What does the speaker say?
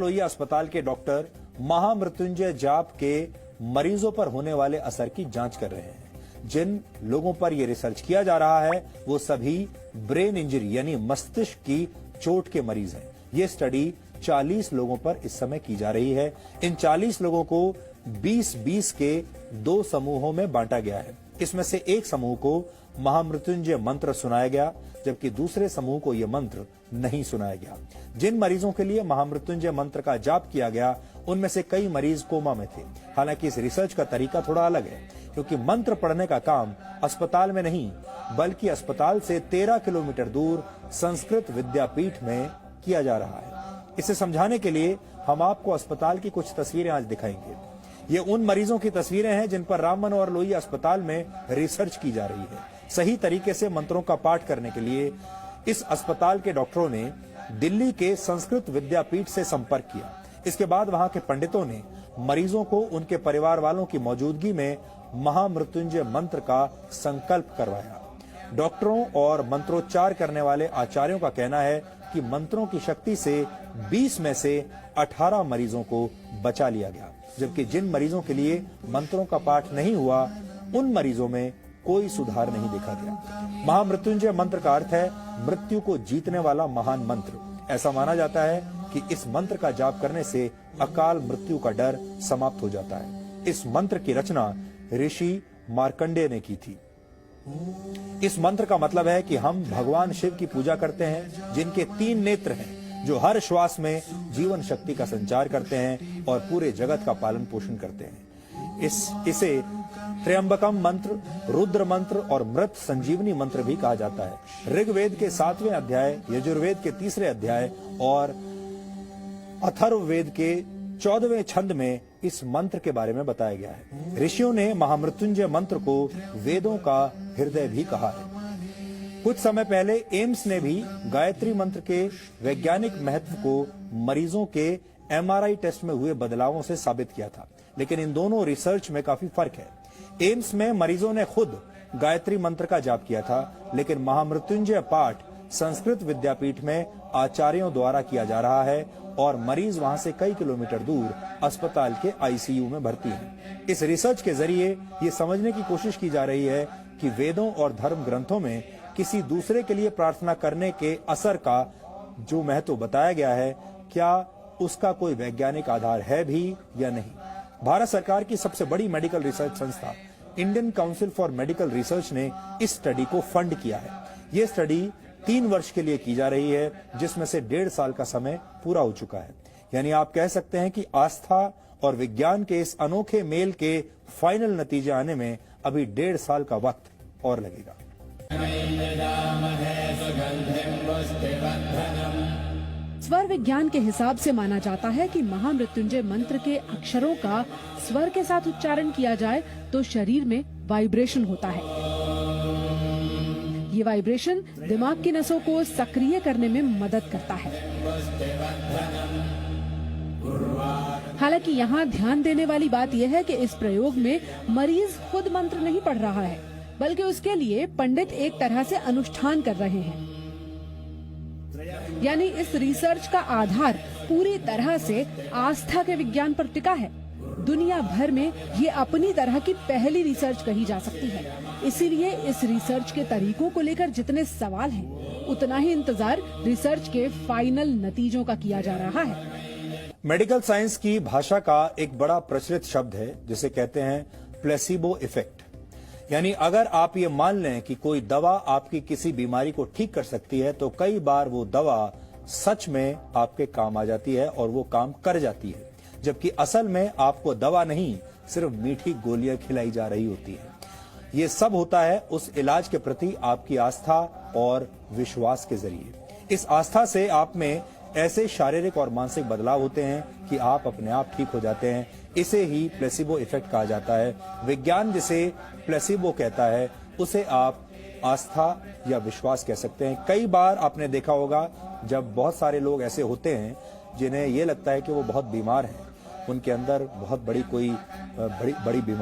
लोहिया अस्पताल के डॉक्टर महामृत्युंजय जाप के मरीजों पर होने वाले असर की जांच कर रहे हैं। जिन लोगों पर यह रिसर्च किया जा रहा है वो सभी ब्रेन इंजरी यानी मस्तिष्क की चोट के मरीज हैं। ये स्टडी 40 लोगों पर इस समय की जा रही है। इन 40 लोगों को 20-20 के 2 समूहों में बांटा गया है। इसमें से एक समूह को महामृत्युंजय मंत्र सुनाया गया, जबकि दूसरे समूह को यह मंत्र नहीं सुनाया गया। जिन मरीजों के लिए महामृत्युंजय मंत्र का जाप किया गया, उनमें से कई मरीज कोमा में थे। हालांकि इस रिसर्च का तरीका थोड़ा अलग है, क्योंकि मंत्र पढ़ने का काम अस्पताल में नहीं, बल्कि अस्पताल से 13 किलोमीटर दूर संस्कृत विद्यापीठ में किया जा रहा है। इसे समझाने के लिए हम आपको अस्पताल की कुछ तस्वीरें आज दिखाएंगे। ये उन मरीजों की तस्वीरें हैं जिन पर राम मनोहर लोहिया अस्पताल में रिसर्च की जा रही है। सही तरीके से मंत्रों का पाठ करने के लिए इस अस्पताल के डॉक्टरों ने दिल्ली के संस्कृत विद्यापीठ से संपर्क किया। इसके बाद वहां के पंडितों ने मरीजों को उनके परिवार वालों की मौजूदगी में महामृत्युंजय मंत्र का संकल्प करवाया। डॉक्टरों और मंत्रोच्चार करने वाले आचार्यों का कहना है कि मंत्रों की शक्ति से 20 में से 18 मरीजों को बचा लिया गया, जबकि जिन मरीजों के लिए मंत्रों का पाठ नहीं हुआ, उन मरीजों में कोई सुधार नहीं देखा गया। महामृत्युंजय मंत्र का अर्थ है मृत्यु को जीतने वाला महान मंत्र। ऐसा माना जाता है कि इस मंत्र का जाप करने से अकाल मृत्यु का डर समाप्त हो जाता है। इस मंत्र की रचना ऋषि मार्कंडेय ने की थी। इस मंत्र का मतलब है कि हम भगवान शिव की पूजा करते हैं, जिनके 3 नेत्र हैं, जो हर श्वास में जीवन शक्ति का संचार करते हैं और पूरे जगत का पालन पोषण करते हैं। इसे त्र्यंबकम मंत्र, रुद्र मंत्र और मृत संजीवनी मंत्र भी कहा जाता है। ऋग्वेद के 7वें अध्याय, यजुर्वेद के 3रे अध्याय और अथर्ववेद के 14वें छंद में इस मंत्र के बारे में बताया गया है। ऋषियों ने महामृत्युंजय मंत्र को वेदों का हृदय भी कहा है। कुछ समय पहले एम्स ने भी गायत्री मंत्र के वैज्ञानिक महत्व को मरीजों के MRI टेस्ट में हुए बदलावों से साबित किया था, लेकिन इन दोनों रिसर्च में काफी फर्क है। एम्स में मरीजों ने खुद गायत्री मंत्र का जाप किया था, लेकिन महामृत्युंजय पाठ संस्कृत विद्यापीठ में आचार्यों द्वारा किया जा रहा है और मरीज वहां से कई किलोमीटर दूर अस्पताल के ICU में भर्ती हैं। इस रिसर्च के जरिए ये समझने की कोशिश की जा रही है कि वेदों और धर्म ग्रंथों में किसी दूसरे के लिए प्रार्थना करने के असर का जो महत्व बताया गया है, क्या उसका कोई वैज्ञानिक आधार है भी या नहीं। भारत सरकार की सबसे बड़ी मेडिकल रिसर्च संस्था Indian council for medical research ने इस स्टडी को फंड किया है। ये स्टडी 3 वर्ष के लिए की जा रही है, जिसमें से 1.5 साल का समय पूरा हो चुका है। यानी आप कह सकते हैं कि आस्था और विज्ञान के इस अनोखे मेल के फाइनल नतीजे आने में अभी 1.5 साल का वक्त और लगेगा। स्वर विज्ञान के हिसाब से माना जाता है कि महामृत्युंजय मंत्र के अक्षरों का स्वर के साथ उच्चारण किया जाए तो शरीर में वाइब्रेशन होता है। ये वाइब्रेशन दिमाग की नसों को सक्रिय करने में मदद करता है। हालांकि यहाँ ध्यान देने वाली बात यह है कि इस प्रयोग में मरीज खुद मंत्र नहीं पढ़ रहा है, बल्कि उसके लिए पंडित एक तरह से अनुष्ठान कर रहे हैं। यानी इस रिसर्च का आधार पूरी तरह से आस्था के विज्ञान पर टिका है। दुनिया भर में ये अपनी तरह की पहली रिसर्च कही जा सकती है। इसीलिए इस रिसर्च के तरीकों को लेकर जितने सवाल हैं, उतना ही इंतजार रिसर्च के फाइनल नतीजों का किया जा रहा है। मेडिकल साइंस की भाषा का एक बड़ा प्रचलित शब्द है जिसे कहते हैं प्लेसिबो इफेक्ट। यानी अगर आप ये मान लें कि कोई दवा आपकी किसी बीमारी को ठीक कर सकती है, तो कई बार वो दवा सच में आपके काम आ जाती है और वो काम कर जाती है, जबकि असल में आपको दवा नहीं, सिर्फ मीठी गोलियां खिलाई जा रही होती है। ये सब होता है उस इलाज के प्रति आपकी आस्था और विश्वास के जरिए। इस आस्था से आप में ऐसे शारीरिक और मानसिक बदलाव होते हैं कि आप अपने आप ठीक हो जाते हैं। इसे ही प्लेसिबो इफेक्ट कहा जाता है। विज्ञान जिसे प्लेसिबो कहता है, उसे आप आस्था या विश्वास कह सकते हैं। कई बार आपने देखा होगा जब बहुत सारे लोग ऐसे होते हैं जिन्हें ये लगता है कि वो बहुत बीमार हैं, उनके अंदर बहुत बड़ी बीमारी